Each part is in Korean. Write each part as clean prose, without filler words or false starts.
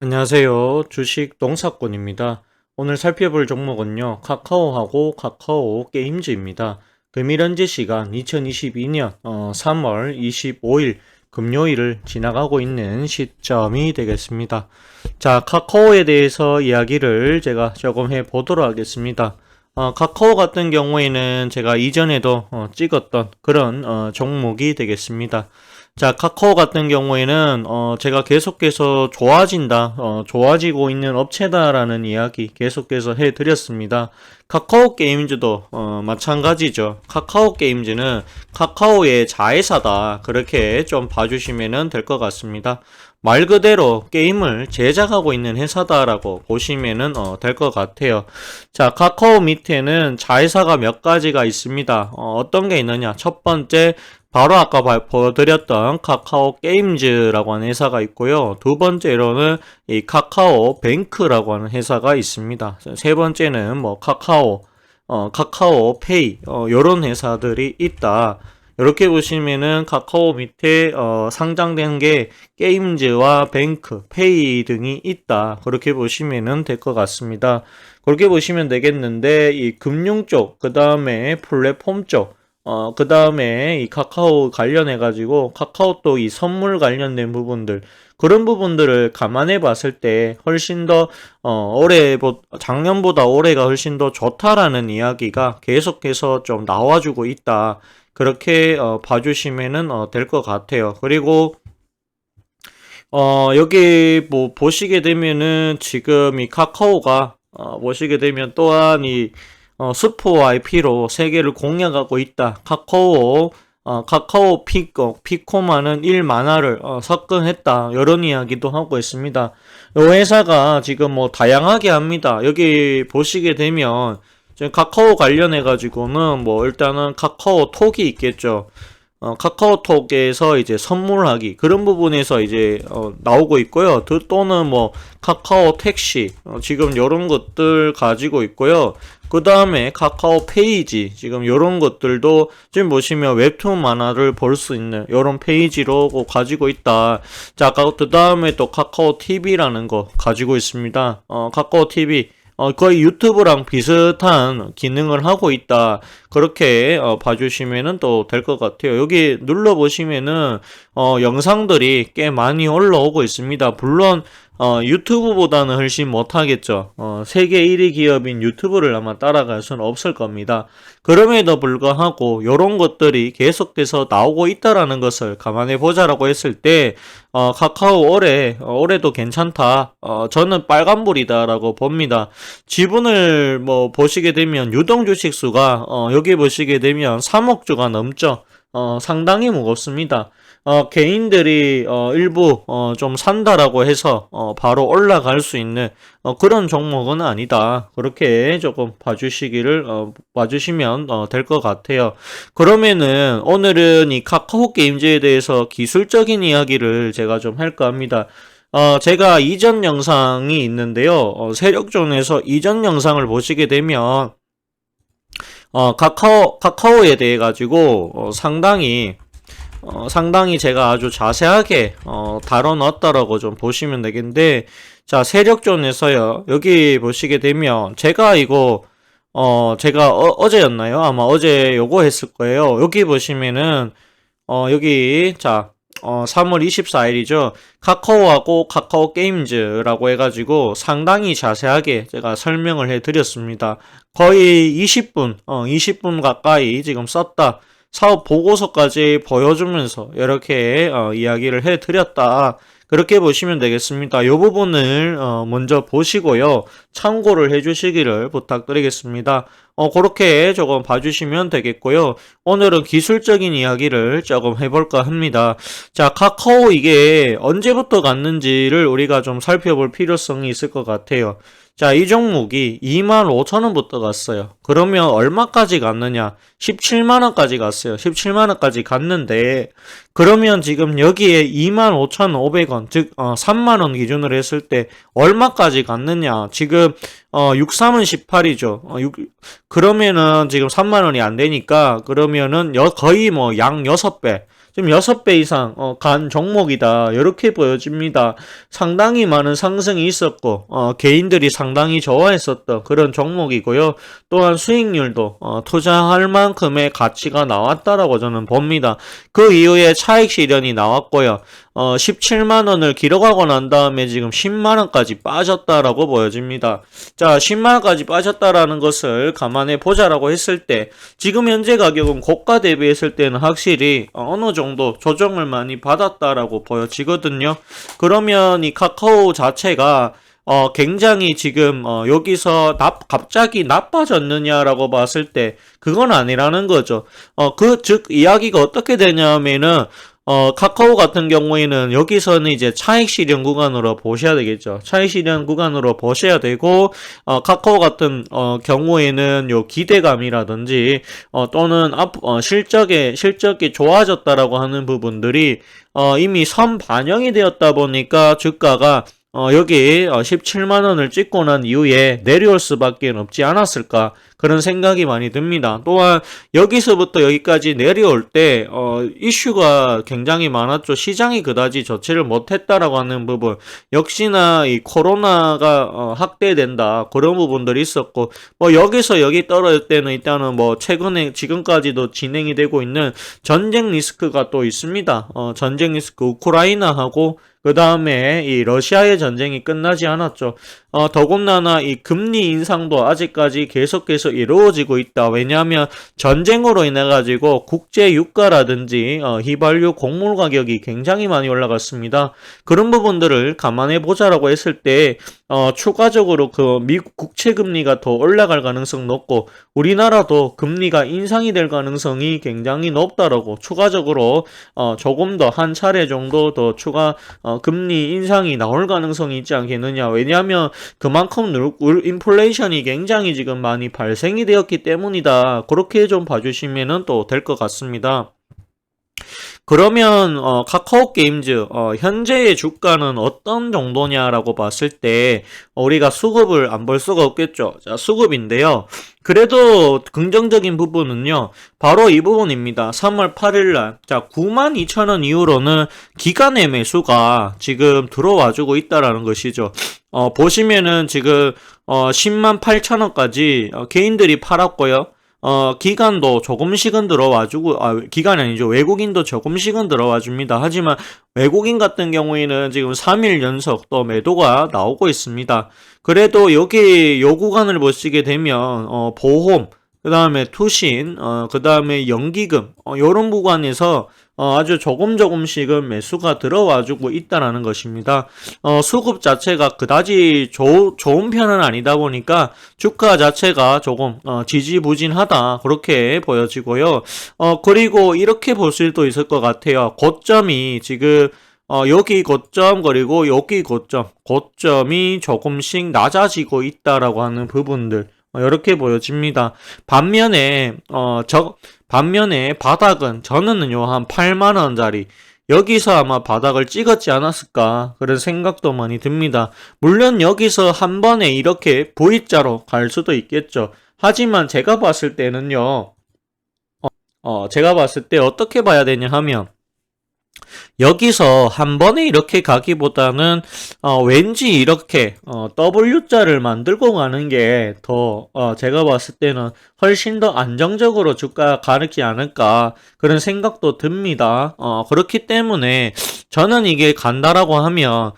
안녕하세요. 주식 농사꾼입니다. 오늘 살펴볼 종목은요, 카카오하고 카카오 게임즈입니다. 금일현재 시간 2022년 3월 25일 금요일을 지나가고 있는 시점이 되겠습니다. 자, 카카오에 대해서 이야기를 제가 조금 해보도록 하겠습니다. 카카오 같은 경우에는 제가 이전에도 찍었던 그런 종목이 되겠습니다. 자, 카카오 같은 경우에는 제가 계속해서 좋아지고 있는 업체다라는 이야기 계속해서 해드렸습니다. 카카오 게임즈도 마찬가지죠. 카카오 게임즈는 카카오의 자회사다. 그렇게 좀 봐주시면 될 것 같습니다. 말 그대로 게임을 제작하고 있는 회사다라고 보시면 될 것 같아요. 자, 카카오 밑에는 자회사가 몇 가지가 있습니다. 어떤 게 있느냐? 첫 번째, 바로 아까 보여드렸던 카카오 게임즈라고 하는 회사가 있고요. 두 번째로는 이 카카오 뱅크라고 하는 회사가 있습니다. 세 번째는 뭐 카카오 페이, 요런 회사들이 있다. 이렇게 보시면은 카카오 밑에 상장된 게 게임즈와 뱅크, 페이 등이 있다. 그렇게 보시면은 될 것 같습니다. 그렇게 보시면 되겠는데 이 금융 쪽, 그 다음에 플랫폼 쪽, 그 다음에 이 카카오 관련해가지고 카카오톡 이 선물 관련된 부분들, 그런 부분들을 감안해 봤을 때 훨씬 더, 작년보다 올해가 훨씬 더 좋다라는 이야기가 계속해서 좀 나와주고 있다. 그렇게, 봐주시면은, 될 것 같아요. 그리고, 여기 뭐 보시게 되면은 지금 이 카카오가, 보시게 되면 또한 이 스포 IP로 세계를 공략하고 있다. 카카오 피코마는 1만화를 석권했다. 이런 이야기도 하고 있습니다. 이 회사가 지금 뭐 다양하게 합니다. 여기 보시게 되면 지금 카카오 관련해 가지고는 뭐 일단은 카카오톡이 있겠죠. 카카오톡에서 이제 선물하기 그런 부분에서 이제 나오고 있고요. 또는 뭐 카카오 택시 지금 요런 것들 가지고 있고요. 그 다음에 카카오 페이지 지금 요런 것들도 지금 보시면 웹툰 만화를 볼 수 있는 요런 페이지로 가지고 있다. 자, 그 다음에 또 카카오 TV라는 거 가지고 있습니다. 카카오 TV 거의 유튜브랑 비슷한 기능을 하고 있다. 그렇게 봐주시면 또 될 것 같아요. 여기 눌러보시면은 영상들이 꽤 많이 올라오고 있습니다. 물론 유튜브보다는 훨씬 못하겠죠. 세계 1위 기업인 유튜브를 아마 따라갈 수는 없을 겁니다. 그럼에도 불구하고 이런 것들이 계속해서 나오고 있다라는 것을 감안해 보자라고 했을 때 카카오 올해도 괜찮다. 저는 빨간불이다라고 봅니다. 지분을 뭐 보시게 되면 유동 주식 수가 여기 보시게 되면 3억 주가 넘죠. 상당히 무겁습니다. 개인들이 일부 좀 산다라고 해서 바로 올라갈 수 있는 그런 종목은 아니다. 그렇게 조금 봐주시면 될 것 같아요. 그러면은 오늘은 이 카카오 게임즈에 대해서 기술적인 이야기를 제가 좀 할까 합니다. 제가 이전 영상이 있는데요. 세력존에서 이전 영상을 보시게 되면 카카오에 대해 가지고 상당히 제가 아주 자세하게 다뤄놨다라고 좀 보시면 되겠는데, 자, 세력존에서요. 여기 보시게 되면 제가 이거 제가 어제였나요? 아마 어제 요거 했을 거예요. 여기 보시면은 여기 자 3월 24일이죠. 카카오하고 카카오 게임즈라고 해가지고 상당히 자세하게 제가 설명을 해드렸습니다. 거의 20분 가까이 지금 썼다. 사업 보고서까지 보여주면서 이렇게 이야기를 해드렸다. 그렇게 보시면 되겠습니다. 이 부분을 먼저 보시고요. 참고를 해주시기를 부탁드리겠습니다. 그렇게 조금 봐주시면 되겠고요. 오늘은 기술적인 이야기를 조금 해볼까 합니다. 자, 카카오 이게 언제부터 갔는지를 우리가 좀 살펴볼 필요성이 있을 것 같아요. 자, 이 종목이 25,000원부터 갔어요. 그러면 얼마까지 갔느냐? 17만원까지 갔어요. 17만원까지 갔는데, 그러면 지금 여기에 25,500원, 즉, 3만원 기준으로 했을 때, 얼마까지 갔느냐? 지금, 63은 18이죠. 그러면은 지금 3만원이 안 되니까, 그러면은 거의 뭐 양 6배, 지금 6배 이상 간 종목이다. 이렇게 보여집니다. 상당히 많은 상승이 있었고 개인들이 상당히 좋아했었던 그런 종목이고요. 또한 수익률도 투자할 만큼의 가치가 나왔다라고 저는 봅니다. 그 이후에 차익 실현이 나왔고요. 17만 원을 기록하고 난 다음에 지금 10만 원까지 빠졌다라고 보여집니다. 자, 10만 원까지 빠졌다라는 것을 감안해 보자라고 했을 때 지금 현재 가격은 고가 대비했을 때는 확실히 어느 정도 조정을 많이 받았다라고 보여지거든요. 그러면 이 카카오 자체가 굉장히 지금 여기서 갑자기 나빠졌느냐라고 봤을 때 그건 아니라는 거죠. 즉 이야기가 어떻게 되냐면은 카카오 같은 경우에는 여기서는 이제 차익 실현 구간으로 보셔야 되겠죠. 차익 실현 구간으로 보셔야 되고, 카카오 같은, 경우에는 요 기대감이라든지, 또는 실적이 좋아졌다라고 하는 부분들이, 이미 선반영이 되었다 보니까 주가가 여기 17만 원을 찍고 난 이후에 내려올 수밖에 없지 않았을까 그런 생각이 많이 듭니다. 또한 여기서부터 여기까지 내려올 때 이슈가 굉장히 많았죠. 시장이 그다지 조치를 못했다라고 하는 부분 역시나 이 코로나가 확대된다 그런 부분들이 있었고 뭐 여기서 여기 떨어질 때는 일단은 뭐 최근에 지금까지도 진행이 되고 있는 전쟁 리스크가 또 있습니다. 전쟁 리스크 우크라이나하고 그 다음에 이 러시아의 전쟁이 끝나지 않았죠. 더군다나 이 금리 인상도 아직까지 계속해서 이루어지고 있다. 왜냐하면 전쟁으로 인해 가지고 국제 유가라든지 휘발유 곡물 가격이 굉장히 많이 올라갔습니다. 그런 부분들을 감안해 보자라고 했을 때 추가적으로 그 미국 국채 금리가 더 올라갈 가능성 높고 우리나라도 금리가 인상이 될 가능성이 굉장히 높다라고 추가적으로 조금 더 한 차례 정도 더 추가 금리 인상이 나올 가능성이 있지 않겠느냐. 왜냐하면 그만큼 인플레이션이 굉장히 지금 많이 발생이 되었기 때문이다. 그렇게 좀 봐주시면 또 될 것 같습니다. 그러면 카카오 게임즈 현재의 주가는 어떤 정도냐라고 봤을 때 우리가 수급을 안 볼 수가 없겠죠. 자, 수급인데요. 그래도 긍정적인 부분은요. 바로 이 부분입니다. 3월 8일날 자 92,000원 이후로는 기간의 매수가 지금 들어와주고 있다라는 것이죠. 보시면은 지금 108,000원까지 개인들이 팔았고요. 기간도 조금씩은 들어와주고, 기간이 아니죠. 외국인도 조금씩은 들어와줍니다. 하지만 외국인 같은 경우에는 지금 3일 연속 또 매도가 나오고 있습니다. 그래도 여기 요 구간을 보시게 되면, 보험, 그 다음에 투신, 그 다음에 연기금, 요런 구간에서 아주 조금씩은 매수가 들어와주고 있다라는 것입니다. 수급 자체가 그다지 좋은 편은 아니다 보니까 주가 자체가 조금 지지부진하다 그렇게 보여지고요. 그리고 이렇게 볼 수도 있을 것 같아요. 고점이 지금 여기 고점 그리고 여기 고점이 조금씩 낮아지고 있다라고 하는 부분들 이렇게 보여집니다. 반면에 바닥은 저는요 한 8만원짜리 여기서 아마 바닥을 찍었지 않았을까 그런 생각도 많이 듭니다. 물론 여기서 한 번에 이렇게 V자로 갈 수도 있겠죠. 하지만 제가 봤을 때는요 제가 봤을 때 어떻게 봐야 되냐 하면 여기서 한 번에 이렇게 가기보다는 왠지 이렇게 W자를 만들고 가는 게 더 제가 봤을 때는 훨씬 더 안정적으로 주가가 가르지 않을까 그런 생각도 듭니다. 그렇기 때문에 저는 이게 간다라고 하면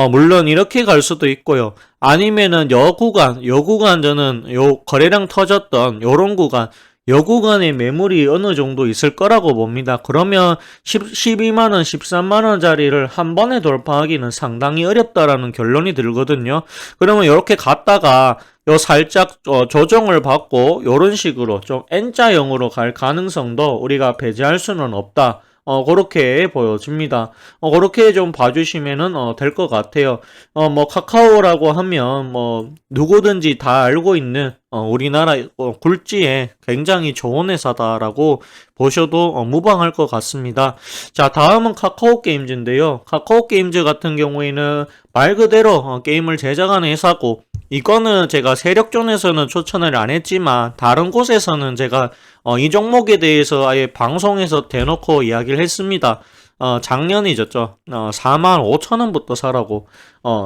물론 이렇게 갈 수도 있고요. 아니면은 요 구간 저는 요 거래량 터졌던 요런 구간 요 구간에 매물이 어느 정도 있을 거라고 봅니다. 그러면 12만원, 13만원짜리를 한 번에 돌파하기는 상당히 어렵다라는 결론이 들거든요. 그러면 이렇게 갔다가 요 살짝 조정을 받고 요런 식으로 좀 N자형으로 갈 가능성도 우리가 배제할 수는 없다. 그렇게 보여집니다. 그렇게 좀 봐주시면은, 될 것 같아요. 뭐, 카카오라고 하면, 뭐, 누구든지 다 알고 있는, 우리나라, 굴지에 굉장히 좋은 회사다라고 보셔도, 무방할 것 같습니다. 자, 다음은 카카오 게임즈인데요. 카카오 게임즈 같은 경우에는 말 그대로, 게임을 제작하는 회사고, 이거는 제가 세력존에서는 추천을 안 했지만 다른 곳에서는 제가 이 종목에 대해서 아예 방송에서 대놓고 이야기를 했습니다. 작년이었죠. 45,000원부터 사라고.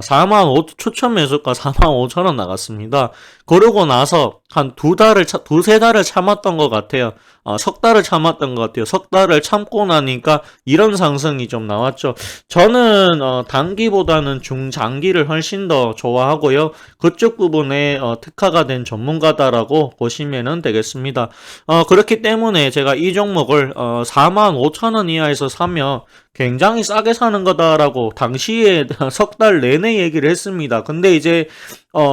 45,000 추천 매수가 45,000원 나갔습니다. 그러고 나서 한 두세 달을 참았던 것 같아요. 석 달을 참았던 것 같아요. 석 달을 참고 나니까 이런 상승이 좀 나왔죠. 저는 단기보다는 중장기를 훨씬 더 좋아하고요. 그쪽 부분에 특화가 된 전문가다라고 보시면 되겠습니다. 그렇기 때문에 제가 이 종목을 45,000원 이하에서 사면 굉장히 싸게 사는 거다라고 당시에 석 달 내내 얘기를 했습니다. 근데 이제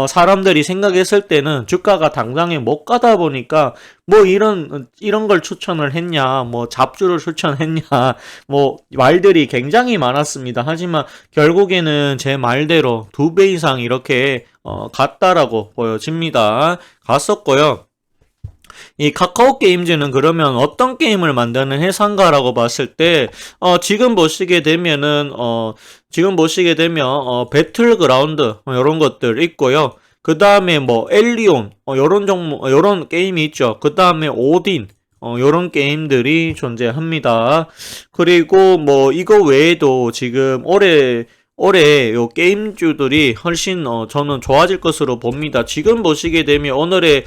사람들이 생각했을 때는 주가가 당장에 못 가다 보니까 뭐 이런 걸 추천을 했냐, 뭐 잡주를 추천했냐, 뭐 말들이 굉장히 많았습니다. 하지만 결국에는 제 말대로 2배 이상 이렇게 갔다라고 보여집니다. 갔었고요. 이 카카오 게임즈는 그러면 어떤 게임을 만드는 회사인가라고 봤을 때, 지금 보시게 되면은, 배틀그라운드, 요런 것들 있고요. 그 다음에 뭐, 엘리온, 요런 종목, 요런 게임이 있죠. 그 다음에 오딘, 요런 게임들이 존재합니다. 그리고 뭐, 이거 외에도 지금 올해 요 게임주들이 훨씬 저는 좋아질 것으로 봅니다. 지금 보시게 되면 오늘의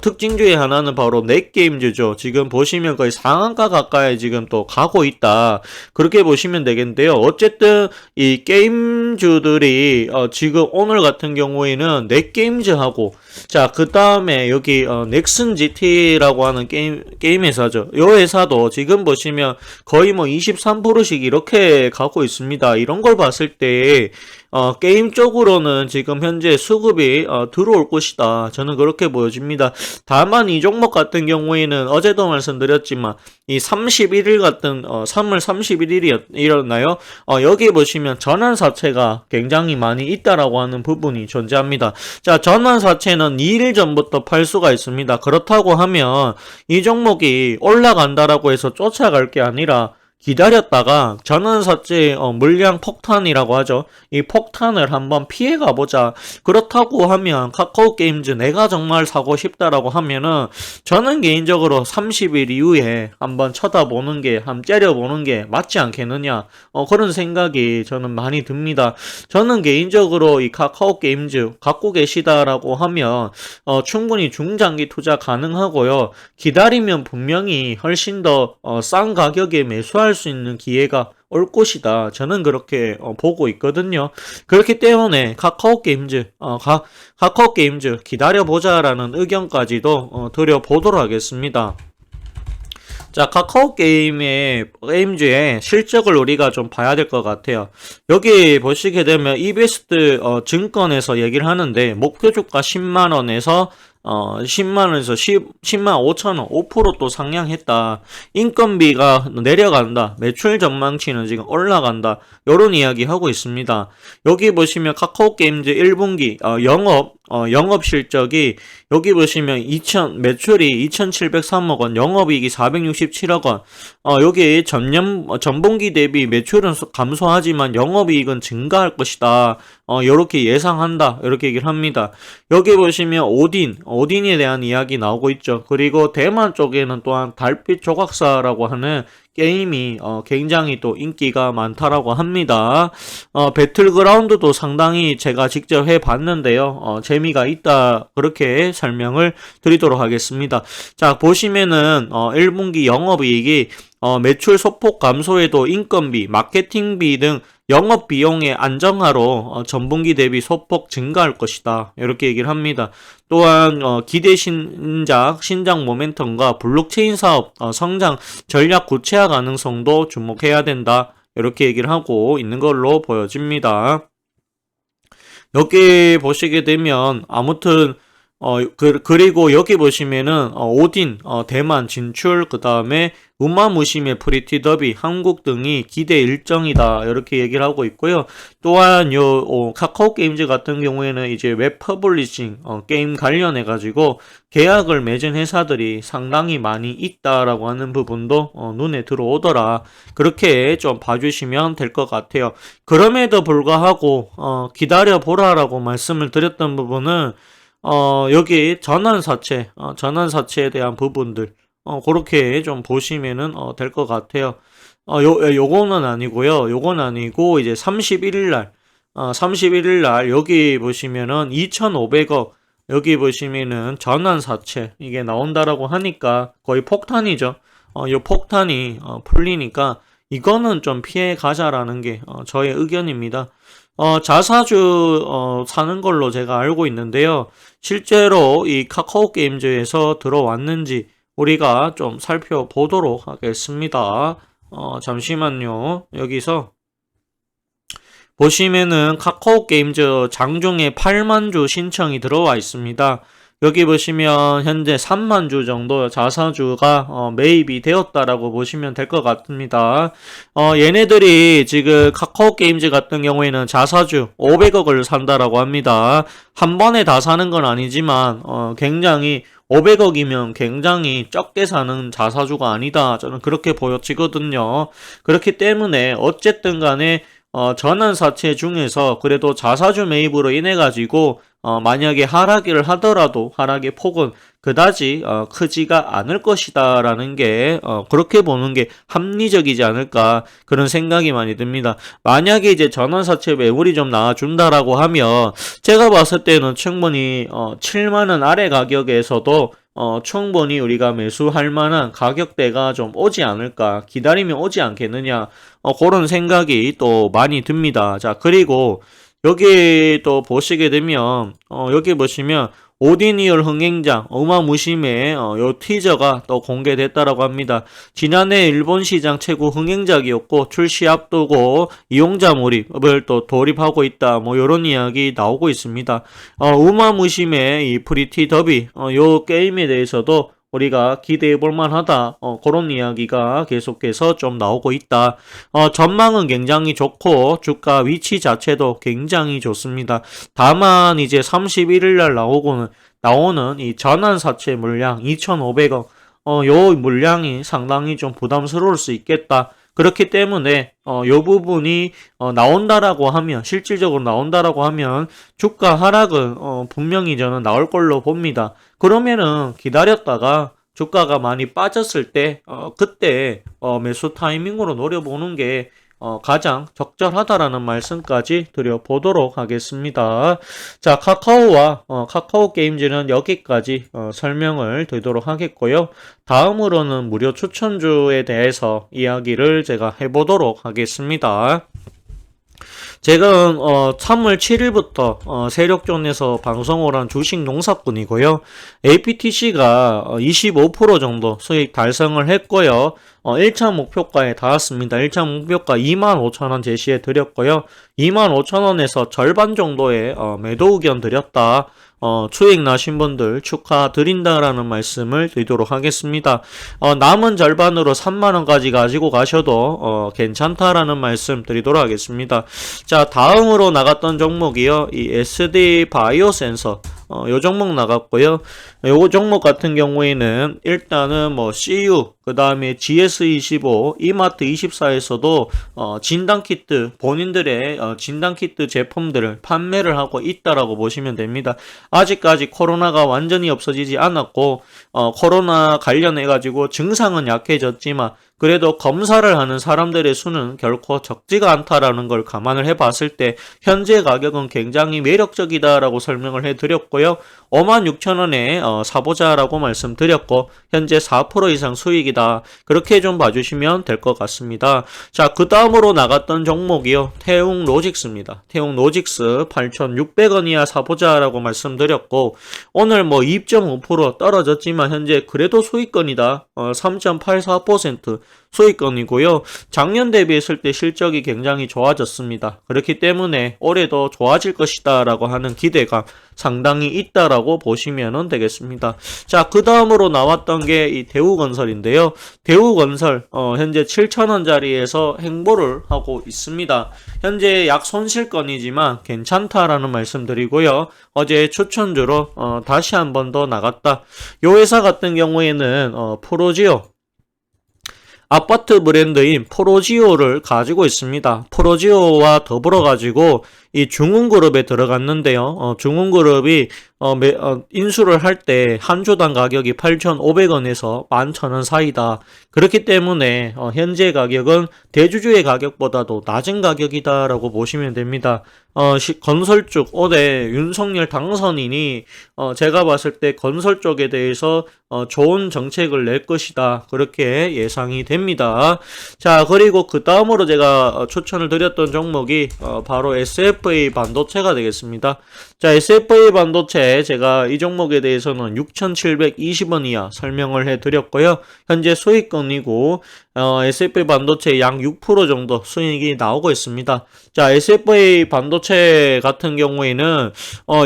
특징 중에 하나는 바로 넷게임즈죠. 지금 보시면 거의 상한가 가까이 지금 또 가고 있다. 그렇게 보시면 되겠는데요. 어쨌든 이 게임주들이 지금 오늘 같은 경우에는 넷게임즈하고 자, 그 다음에 여기 넥슨 GT라고 하는 게임 회사죠. 이 회사도 지금 보시면 거의 뭐 23%씩 이렇게 가고 있습니다. 이런 걸 봤을 때 게임 쪽으로는 지금 현재 수급이 들어올 것이다. 저는 그렇게 보여집니다. 다만 이 종목 같은 경우에는 어제도 말씀드렸지만 이 31일 같은 3월 31일이었나요? 여기 보시면 전환사채가 굉장히 많이 있다라고 하는 부분이 존재합니다. 자, 전환사채는 2일 전부터 팔 수가 있습니다. 그렇다고 하면 이 종목이 올라간다라고 해서 쫓아갈 게 아니라 기다렸다가 전환사채 물량 폭탄이라고 하죠. 이 폭탄을 한번 피해가 보자. 그렇다고 하면 카카오 게임즈 내가 정말 사고 싶다라고 하면은 저는 개인적으로 30일 이후에 한번 쳐다보는 게, 한번 째려보는 게 맞지 않겠느냐. 그런 생각이 저는 많이 듭니다. 저는 개인적으로 이 카카오 게임즈 갖고 계시다라고 하면 충분히 중장기 투자 가능하고요. 기다리면 분명히 훨씬 더 싼 가격에 매수할 수 있는 기회가 올 것이다. 저는 그렇게 보고 있거든요. 그렇기 때문에 카카오 게임즈 기다려보자라는 의견까지도 드려보도록 하겠습니다. 자, 카카오 게임즈의 실적을 우리가 좀 봐야 될 것 같아요. 여기 보시게 되면 이베스트 증권에서 얘기를 하는데 목표 주가 10만원에서 10만원에서 10만 5천원 5% 또 상향했다. 인건비가 내려간다. 매출 전망치는 지금 올라간다. 요런 이야기 하고 있습니다. 여기 보시면 카카오 게임즈 1분기 영업 실적이 여기 보시면 매출이 2,703억 원, 영업이익이 467억 원. 여기 전분기 대비 매출은 감소하지만 영업이익은 증가할 것이다. 요렇게 예상한다. 이렇게 얘기를 합니다. 여기 보시면 오딘에 대한 이야기 나오고 있죠. 그리고 대만 쪽에는 또한 달빛 조각사라고 하는 게임이 굉장히 또 인기가 많다라고 합니다. 배틀그라운드도 상당히 제가 직접 해봤는데요. 재미가 있다. 그렇게 설명을 드리도록 하겠습니다. 자, 보시면은 1분기 영업이익이 매출 소폭 감소에도 인건비, 마케팅비 등 영업 비용의 안정화로 전분기 대비 소폭 증가할 것이다. 이렇게 얘기를 합니다. 또한 기대 신작 모멘텀과 블록체인 사업 성장 전략 구체화 가능성도 주목해야 된다. 이렇게 얘기를 하고 있는 걸로 보여집니다. 여기 보시게 되면 아무튼 그리고 여기 보시면은, 오딘, 대만 진출, 그 다음에 우마무시메 프리티 더비, 한국 등이 기대 일정이다. 이렇게 얘기를 하고 있고요. 또한 카카오 게임즈 같은 경우에는 이제 웹 퍼블리싱, 게임 관련해가지고 계약을 맺은 회사들이 상당히 많이 있다라고 하는 부분도, 눈에 들어오더라. 그렇게 좀 봐주시면 될 것 같아요. 그럼에도 불구하고, 기다려보라라고 말씀을 드렸던 부분은, 여기 전환사채에 대한 부분들, 그렇게 좀 보시면은, 될 것 같아요. 요거는 아니고요. 요건 아니고, 이제 31일 날, 31일 날, 여기 보시면은 2,500억, 여기 보시면은 전환사채, 이게 나온다라고 하니까 거의 폭탄이죠. 요 폭탄이, 풀리니까, 이거는 좀 피해 가자라는 게, 저의 의견입니다. 자사주, 사는 걸로 제가 알고 있는데요. 실제로 이 카카오 게임즈에서 들어왔는지 우리가 좀 살펴보도록 하겠습니다. 잠시만요. 여기서 보시면은 카카오 게임즈 장중에 8만 주 신청이 들어와 있습니다. 여기 보시면 현재 3만 주 정도 자사주가 매입이 되었다라고 보시면 될 것 같습니다. 얘네들이 지금 카카오 게임즈 같은 경우에는 자사주 500억을 산다라고 합니다. 한 번에 다 사는 건 아니지만 굉장히 500억이면 굉장히 적게 사는 자사주가 아니다. 저는 그렇게 보여지거든요. 그렇기 때문에 어쨌든 간에 전환사채 중에서 그래도 자사주 매입으로 인해 가지고 만약에 하락을 하더라도 하락의 폭은 그다지 크지가 않을 것이다 라는 게 그렇게 보는 게 합리적이지 않을까 그런 생각이 많이 듭니다. 만약에 이제 전환사채 매물이 좀 나와준다라고 하면 제가 봤을 때는 충분히 7만원 아래 가격에서도 충분히 우리가 매수할 만한 가격대가 좀 오지 않을까, 기다리면 오지 않겠느냐, 그런 생각이 또 많이 듭니다. 자, 그리고 여기 또 보시게 되면, 여기 보시면, 오디니얼 흥행장, 어마무심의 요 티저가 또 공개됐다라고 합니다. 지난해 일본 시장 최고 흥행작이었고 출시 앞두고 이용자 몰입을 또 돌입하고 있다. 뭐 요런 이야기 나오고 있습니다. 우마무심의 이 프리티 더비 요 게임에 대해서도 우리가 기대해 볼 만하다. 그런 이야기가 계속해서 좀 나오고 있다. 전망은 굉장히 좋고 주가 위치 자체도 굉장히 좋습니다. 다만 이제 31일 날 나오는 이 전환사채 물량 2,500억 요 물량이 상당히 좀 부담스러울 수 있겠다. 그렇기 때문에 요 부분이 나온다라고 하면 실질적으로 나온다라고 하면 주가 하락은 분명히 저는 나올 걸로 봅니다. 그러면은 기다렸다가 주가가 많이 빠졌을 때 그때 매수 타이밍으로 노려보는 게 가장 적절하다라는 말씀까지 드려보도록 하겠습니다. 자, 카카오 게임즈는 여기까지 설명을 드리도록 하겠고요. 다음으로는 무료 추천주에 대해서 이야기를 제가 해보도록 하겠습니다. 제가 3월 7일부터 세력존에서 방송을 한 주식 농사꾼이고요. APTC가 25% 정도 수익 달성을 했고요. 1차 목표가에 닿았습니다. 1차 목표가 25,000원 제시해 드렸고요. 25,000원에서 절반 정도의 매도 의견 드렸다. 수익 나신 분들 축하드린다라는 말씀을 드리도록 하겠습니다. 남은 절반으로 3만원까지 가지고 가셔도 괜찮다라는 말씀 드리도록 하겠습니다. 자, 다음으로 나갔던 종목이요. 이 SD 바이오 센서 요 종목 나갔고요. 요 종목 같은 경우에는 일단은 뭐 CU 그 다음에 GS25, 이마트24에서도 진단키트 본인들의 진단키트 제품들을 판매를 하고 있다라고 보시면 됩니다. 아직까지 코로나가 완전히 없어지지 않았고 코로나 관련해 가지고 증상은 약해졌지만 그래도 검사를 하는 사람들의 수는 결코 적지가 않다라는 걸 감안을 해봤을 때 현재 가격은 굉장히 매력적이다라고 설명을 해드렸고요. 56,000원에 사보자라고 말씀드렸고 현재 4% 이상 수익이다. 그렇게 좀 봐주시면 될 것 같습니다. 자, 그 다음으로 나갔던 종목이요. 태웅로직스입니다. 태웅로직스 8,600원 이하 사보자라고 말씀드렸고 오늘 뭐 2.5% 떨어졌지만 현재 그래도 수익권이다. 3.84% 소위권이고요. 작년 대비했을 때 실적이 굉장히 좋아졌습니다. 그렇기 때문에 올해도 좋아질 것이다 라고 하는 기대감 상당히 있다라고 보시면 되겠습니다. 자, 그 다음으로 나왔던 게 이 대우건설인데요. 대우건설 현재 7,000원짜리에서 행보를 하고 있습니다. 현재 약 손실권이지만 괜찮다라는 말씀드리고요. 어제 추천주로 다시 한 번 더 나갔다. 이 회사 같은 경우에는 프로지오 아파트 브랜드인 프로지오를 가지고 있습니다. 프로지오와 더불어 가지고 이 중흥그룹에 들어갔는데요. 중흥그룹이 인수를 할 때 한 주당 가격이 8,500원에서 11,000원 사이다. 그렇기 때문에 현재 가격은 대주주의 가격보다도 낮은 가격이다라고 보시면 됩니다. 건설 쪽 올해 윤석열 당선인이 제가 봤을 때 건설 쪽에 대해서 좋은 정책을 낼 것이다. 그렇게 예상이 됩니다. 자, 그리고 그 다음으로 제가 추천을 드렸던 종목이 바로 SFA 반도체가 되겠습니다. 자, SFA 반도체 제가 이 종목에 대해서는 6,720원 이하 설명을 해드렸고요. 현재 수익권이고 SFA 반도체 약 6% 정도 수익이 나오고 있습니다. 자, SFA 반도체 같은 경우에는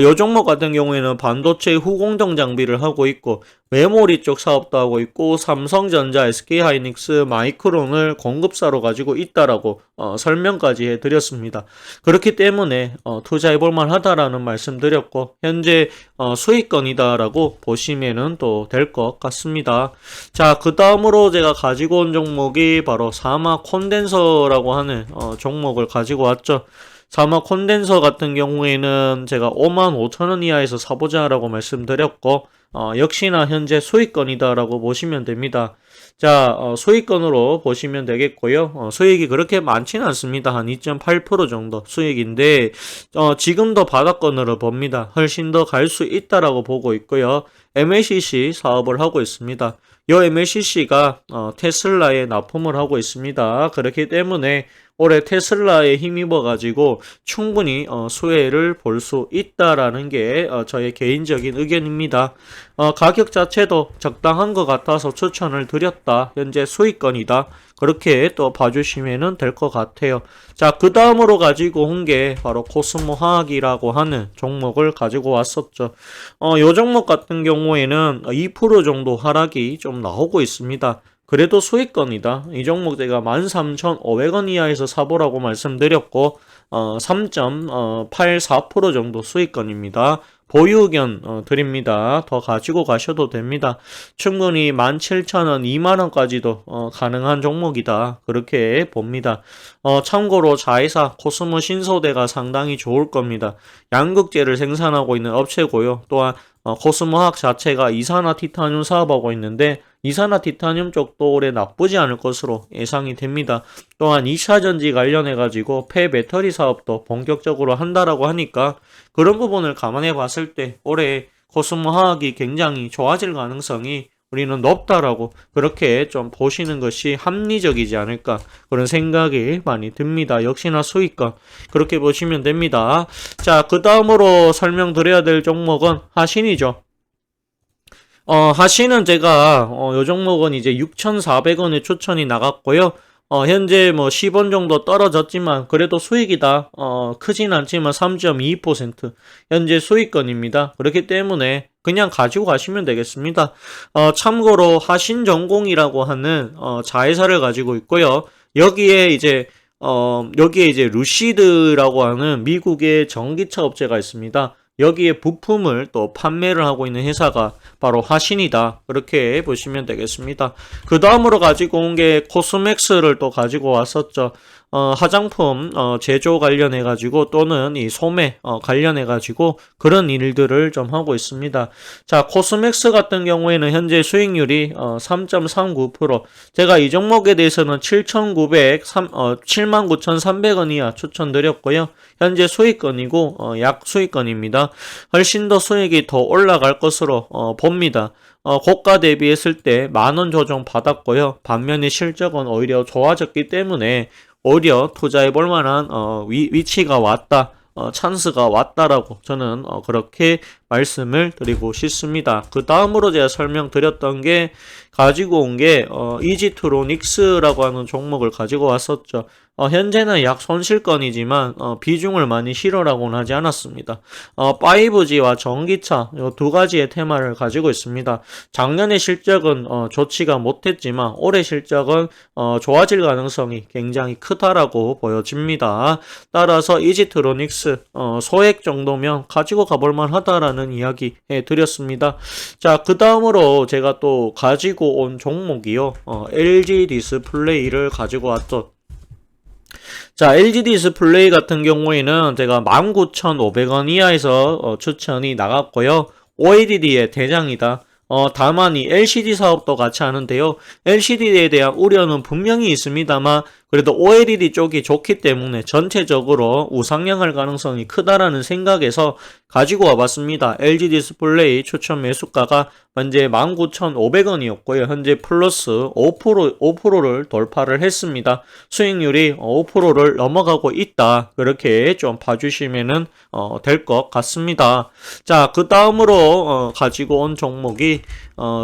요 종목 같은 경우에는 반도체 후공정 장비를 하고 있고 메모리 쪽 사업도 하고 있고 삼성전자, SK하이닉스, 마이크론을 공급사로 가지고 있다라고 설명까지 해드렸습니다. 그렇기 때문에 투자해볼 만하다라는 말씀드렸고 현재 수익권이다라고 보시면은 또 될 것 같습니다. 자, 그 다음으로 제가 가지고 온 종목이 바로 사마 콘덴서라고 하는 종목을 가지고 왔죠. 사마 콘덴서 같은 경우에는 제가 55,000원 이하에서 사보자라고 말씀드렸고 역시나 현재 수익권이다라고 보시면 됩니다. 자, 수익권으로 보시면 되겠고요. 수익이 그렇게 많지는 않습니다. 한 2.8% 정도 수익인데 지금도 바닥권으로 봅니다. 훨씬 더 갈 수 있다라고 보고 있고요. MLCC 사업을 하고 있습니다. 이 MLCC가 테슬라에 납품을 하고 있습니다. 그렇기 때문에 올해 테슬라에 힘입어 가지고 충분히 수혜를 볼 수 있다라는 게 저의 개인적인 의견입니다. 가격 자체도 적당한 것 같아서 추천을 드렸다. 현재 수익권이다. 그렇게 또 봐주시면 될 것 같아요. 자, 그 다음으로 가지고 온 게 바로 코스모화학이라고 하는 종목을 가지고 왔었죠. 요 종목 같은 경우에는 2% 정도 하락이 좀 나오고 있습니다. 그래도 수익권이다. 이 종목 제가 13,500원 이하에서 사보라고 말씀드렸고 3.84% 정도 수익권입니다. 보유 의견 드립니다. 더 가지고 가셔도 됩니다. 충분히 17,000원, 2만원까지도 가능한 종목이다. 그렇게 봅니다. 참고로 자회사 코스모 신소대가 상당히 좋을 겁니다. 양극재를 생산하고 있는 업체고요. 또한 코스모학 자체가 이산화 티타늄 사업하고 있는데 이산화 티타늄 쪽도 올해 나쁘지 않을 것으로 예상이 됩니다. 또한 2차전지 관련해 가지고 폐배터리 사업도 본격적으로 한다라고 하니까 그런 부분을 감안해 봤을 때 올해 코스모화학이 굉장히 좋아질 가능성이 우리는 높다라고 그렇게 좀 보시는 것이 합리적이지 않을까 그런 생각이 많이 듭니다. 역시나 수익권 그렇게 보시면 됩니다. 자, 그 다음으로 설명드려야 될 종목은 하신이죠. 하신은 제가 요 종목은 이제 6,400원에 추천이 나갔고요. 현재 뭐 10원 정도 떨어졌지만 그래도 수익이다. 크진 않지만 3.22% 현재 수익권입니다. 그렇기 때문에 그냥 가지고 가시면 되겠습니다. 참고로 하신전공이라고 하는 자회사를 가지고 있고요. 여기에 이제 루시드라고 하는 미국의 전기차 업체가 있습니다. 여기에 부품을 또 판매를 하고 있는 회사가 바로 하신이다. 그렇게 보시면 되겠습니다. 그 다음으로 가지고 온 게 코스맥스를 또 가지고 왔었죠. 화장품 제조 관련해 가지고 또는 이 소매 관련해 가지고 그런 일들을 좀 하고 있습니다. 자, 코스맥스 같은 경우에는 현재 수익률이 3.39%. 제가 이 종목에 대해서는 79,300원 이하 추천드렸고요. 현재 수익권이고 약 수익권입니다. 훨씬 더 수익이 더 올라갈 것으로 봅니다. 고가 대비했을 때 10,000원 조정 받았고요. 반면에 실적은 오히려 좋아졌기 때문에 오히려 투자해 볼 만한 위치가 왔다. 찬스가 왔다라고 저는 그렇게 말씀을 드리고 싶습니다. 그 다음으로 제가 설명드렸던 게 가지고 온 게 이지트로닉스라고 하는 종목을 가지고 왔었죠. 현재는 약 손실권이지만 비중을 많이 실어라고는 하지 않았습니다. 5G와 전기차 이 두 가지의 테마를 가지고 있습니다. 작년에 실적은 좋지가 못했지만 올해 실적은 좋아질 가능성이 굉장히 크다라고 보여집니다. 따라서 이지트로닉스 소액 정도면 가지고 가볼만 하다라는 이야기 해드렸습니다. 자, 그 다음으로 제가 또 가지고 온 종목이요. LG 디스플레이를 가지고 왔죠. 자, LG 디스플레이 같은 경우에는 제가 19,500원 이하에서 추천이 나갔고요. OLED의 대장이다. 다만 이 LCD 사업도 같이 하는데요. LCD에 대한 우려는 분명히 있습니다만 그래도 OLED 쪽이 좋기 때문에 전체적으로 우상향할 가능성이 크다라는 생각에서 가지고 와봤습니다. LG 디스플레이 추천 매수가가 현재 19,500원이었고요. 현재 플러스 5%를 돌파를 했습니다. 수익률이 5%를 넘어가고 있다. 그렇게 좀 봐주시면 될 것 같습니다. 자, 그 다음으로 가지고 온 종목이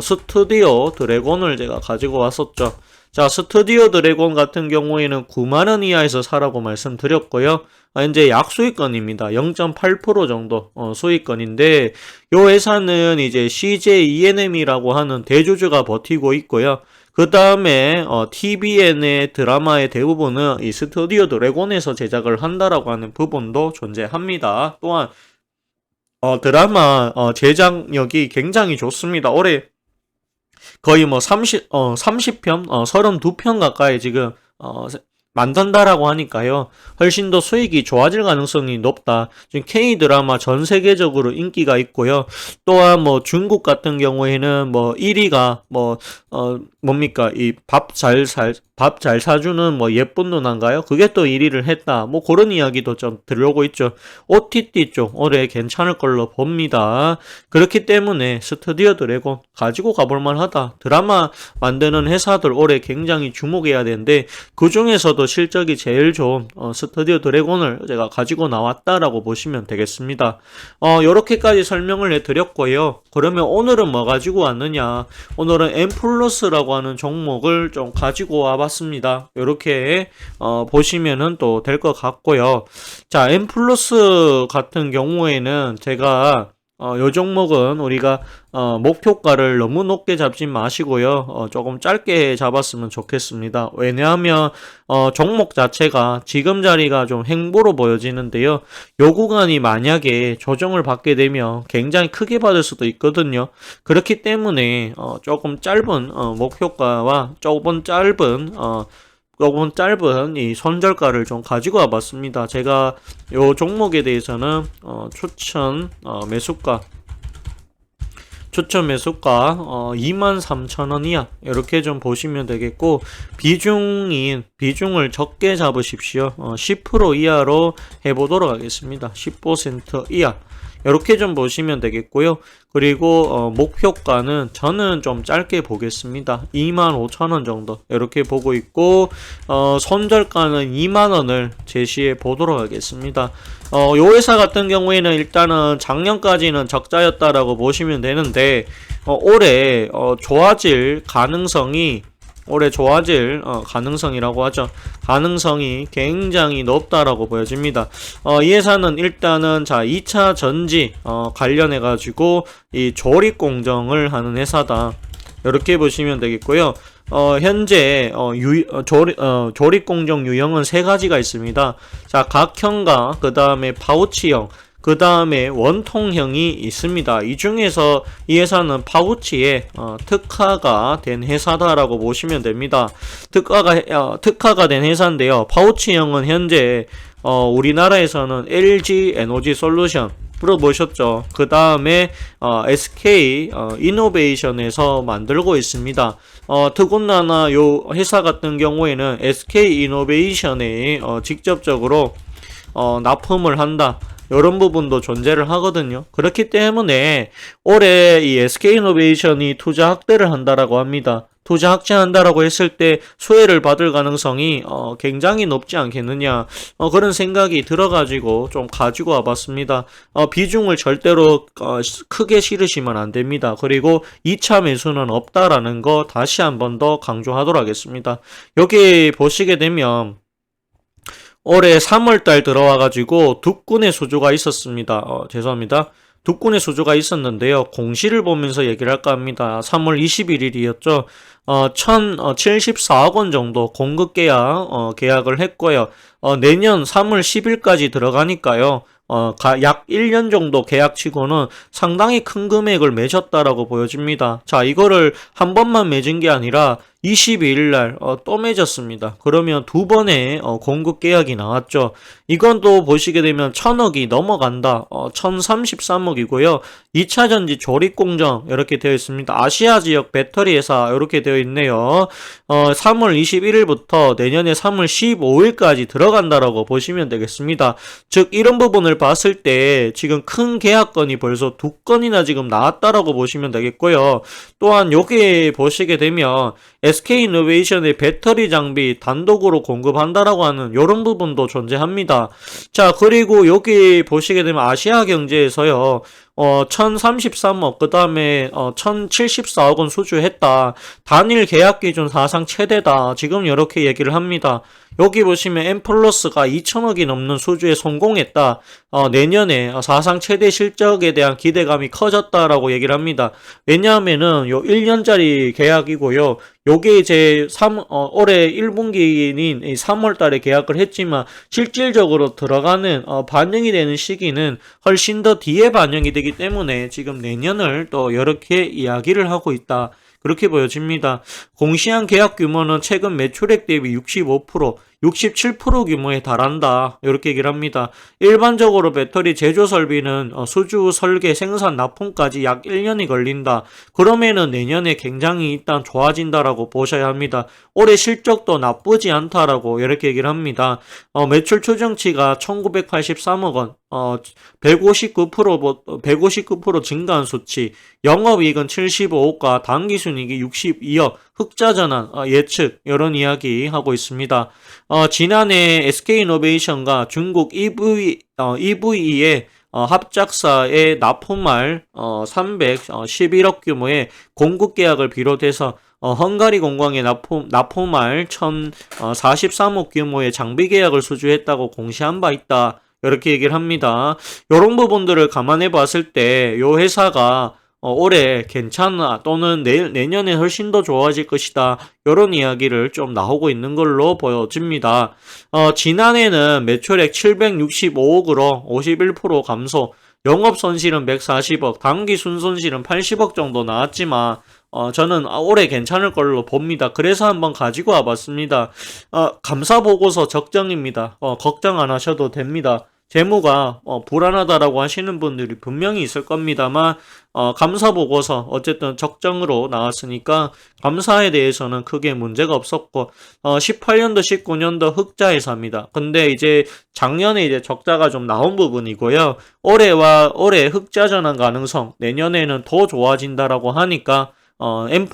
스튜디오 드래곤을 제가 가지고 왔었죠. 자, 스튜디오 드래곤 같은 경우에는 9만원 이하에서 사라고 말씀드렸고요. 이제 약수익권입니다. 0.8% 정도 수익권인데 요 회사는 이제 CJ ENM이라고 하는 대주주가 버티고 있고요. 그 다음에 TVN의 드라마의 대부분은 이 스튜디오 드래곤에서 제작을 한다라고 하는 부분도 존재합니다. 또한 드라마 제작력이 굉장히 좋습니다. 올해 거의 뭐 30편, 32편 가까이 지금 만든다라고 하니까요. 훨씬 더 수익이 좋아질 가능성이 높다. 지금 K-드라마 전 세계적으로 인기가 있고요. 또한 뭐 중국 같은 경우에는 뭐 1위가 뭡니까? 이 밥 잘 사주는 뭐 예쁜 누나인가요? 그게 또 1위를 했다. 뭐 그런 이야기도 좀 들려오고 있죠. OTT 쪽 올해 괜찮을 걸로 봅니다. 그렇기 때문에 스튜디오 드래곤 가지고 가볼만 하다. 드라마 만드는 회사들 올해 굉장히 주목해야 되는데 그 중에서도 실적이 제일 좋은 스튜디오 드래곤을 제가 가지고 나왔다라고 보시면 되겠습니다. 요렇게까지 설명을 해드렸고요. 그러면 오늘은 뭐 가지고 왔느냐? 오늘은 M플러스라고 하는 종목을 좀 가지고 와봤습니다. 이렇게 보시면은 또 될 것 같고요. 자, M플러스 같은 경우에는 제가 요 종목은 우리가 목표가를 너무 높게 잡지 마시고요. 조금 짧게 잡았으면 좋겠습니다. 왜냐하면 종목 자체가 지금 자리가 좀 횡보로 보여지는데요. 요 구간이 만약에 조정을 받게 되면 굉장히 크게 받을 수도 있거든요. 그렇기 때문에 조금 짧은 목표가와 조금 짧은 이 손절가를 좀 가지고 와봤습니다. 제가 요 종목에 대해서는 추천 매수가 23,000원 이하 이렇게 좀 보시면 되겠고 비중을 적게 잡으십시오. 10% 이하로 해보도록 하겠습니다. 10% 이하 이렇게 좀 보시면 되겠고요. 그리고 목표가는 저는 좀 짧게 보겠습니다. 25,000원 정도 이렇게 보고 있고 손절가는 2만원을 제시해 보도록 하겠습니다. 요 회사 같은 경우에는 일단은 작년까지는 적자였다라고 보시면 되는데 올해 좋아질 가능성이라고 하죠. 가능성이 굉장히 높다라고 보여집니다. 이 회사는 일단은 2차 전지 관련해 가지고 이 조립 공정을 하는 회사다. 이렇게 보시면 되겠고요. 현재 조립 공정 유형은 세 가지가 있습니다. 자, 각형과 그 다음에 파우치형, 그 다음에 원통형이 있습니다. 이 중에서 이 회사는 파우치에 특화가 된 회사다라고 보시면 됩니다. 특화가 된 회사인데요. 파우치형은 현재 우리나라에서는 LG 에너지 솔루션 물어보셨죠. 그 다음에 SK 이노베이션에서 만들고 있습니다. 더군다나 요 회사 같은 경우에는 SK 이노베이션에 직접적으로 납품을 한다. 이런 부분도 존재를 하거든요. 그렇기 때문에 올해 이 SK이노베이션이 투자 확대를 한다라고 합니다. 투자 확대한다라고 했을 때 수혜를 받을 가능성이 굉장히 높지 않겠느냐, 그런 생각이 들어가지고 좀 가지고 와봤습니다. 비중을 절대로 크게 실으시면 안 됩니다. 그리고 2차 매수는 없다라는 거 다시 한 번 더 강조하도록 하겠습니다. 여기 보시게 되면 올해 3월달 들어와가지고 두 건의 수주가 있었습니다. 죄송합니다. 두 건의 수주가 있었는데요. 공시를 보면서 얘기를 할까 합니다. 3월 21일이었죠. 1,074억 원 정도 공급 계약을 했고요. 내년 3월 10일까지 들어가니까요. 약 1년 정도 계약치고는 상당히 큰 금액을 맺었다라고 보여집니다. 자, 이거를 한 번만 맺은 게 아니라 22일 날 또 맺었습니다. 그러면 두 번의 공급 계약이 나왔죠. 이건 또 보시게 되면 1,000억이 넘어간다. 1,033억이고요. 2차 전지 조립 공정 이렇게 되어 있습니다. 아시아 지역 배터리 회사 이렇게 되어 있네요. 3월 21일부터 내년에 3월 15일까지 들어간다라고 보시면 되겠습니다. 즉 이런 부분을 봤을 때 지금 큰 계약건이 벌써 두 건이나 지금 나왔다라고 보시면 되겠고요. 또한 여기 보시게 되면 SK이노베이션의 배터리 장비 단독으로 공급한다라고 하는 이런 부분도 존재합니다. 자, 그리고 여기 보시게 되면 아시아 경제에서요. 1,033억, 그 다음에 1,074억 원 수주했다. 단일 계약 기준 사상 최대다. 지금 이렇게 얘기를 합니다. 여기 보시면 M+가 2,000억이 넘는 수주에 성공했다. 내년에 사상 최대 실적에 대한 기대감이 커졌다라고 얘기를 합니다. 왜냐하면은 요 1년짜리 계약이고요. 요게 이제 올해 1분기인 3월 달에 계약을 했지만 실질적으로 들어가는 반영이 되는 시기는 훨씬 더 뒤에 반영이 되기 때문에 지금 내년을 또 이렇게 이야기를 하고 있다. 그렇게 보여집니다. 공시한 계약 규모는 최근 매출액 대비 65%, 67% 규모에 달한다. 이렇게 얘기를 합니다. 일반적으로 배터리 제조 설비는 수주, 설계, 생산, 납품까지 약 1년이 걸린다. 그러면은 내년에 굉장히 일단 좋아진다라고 보셔야 합니다. 올해 실적도 나쁘지 않다라고 이렇게 얘기를 합니다. 매출 추정치가 1983억 원, 159% 증가한 수치, 영업이익은 75억과 당기순이익이 62억, 흑자전환 예측 이런 이야기 하고 있습니다. 지난해 SK이노베이션과 중국 EVE의 합작사의 납품할 311억 규모의 공급 계약을 비롯해서 헝가리 공장에 납품할 1,043억 규모의 장비 계약을 수주했다고 공시한 바 있다. 이렇게 얘기를 합니다. 이런 부분들을 감안해 봤을 때 이 회사가 올해 괜찮아 또는 내년에 훨씬 더 좋아질 것이다. 이런 이야기를 좀 나오고 있는 걸로 보여집니다. 지난해는 매출액 765억으로 51% 감소, 영업손실은 140억, 당기순손실은 80억 정도 나왔지만 저는 올해 괜찮을 걸로 봅니다. 그래서 한번 가지고 와봤습니다. 감사보고서 적정입니다. 걱정 안 하셔도 됩니다. 재무가 불안하다라고 하시는 분들이 분명히 있을 겁니다만 감사보고서 어쨌든 적정으로 나왔으니까 감사에 대해서는 크게 문제가 없었고 18년도 19년도 흑자 회사입니다. 근데 이제 작년에 이제 적자가 좀 나온 부분이고요. 올해 흑자 전환 가능성 내년에는 더 좋아진다라고 하니까 M+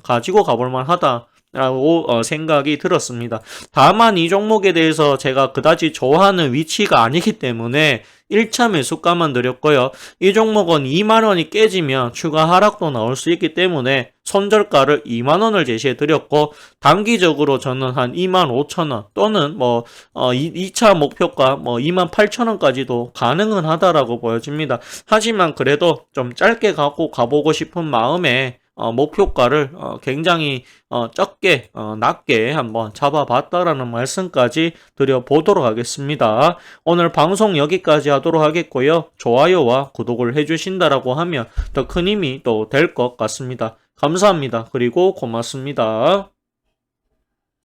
가지고 가볼만 하다. 라고 생각이 들었습니다. 다만 이 종목에 대해서 제가 그다지 좋아하는 위치가 아니기 때문에 1차 매수가만 드렸고요. 이 종목은 2만원이 깨지면 추가 하락도 나올 수 있기 때문에 손절가를 2만원을 제시해 드렸고 단기적으로 저는 한 25,000원 또는 2차 목표가 28,000원까지도 가능은 하다라고 보여집니다. 하지만 그래도 좀 짧게 가보고 싶은 마음에 목표가를 굉장히 적게 낮게 한번 잡아봤다라는 말씀까지 드려보도록 하겠습니다. 오늘 방송 여기까지 하도록 하겠고요. 좋아요와 구독을 해주신다라고 하면 더 큰 힘이 또 될 것 같습니다. 감사합니다. 그리고 고맙습니다.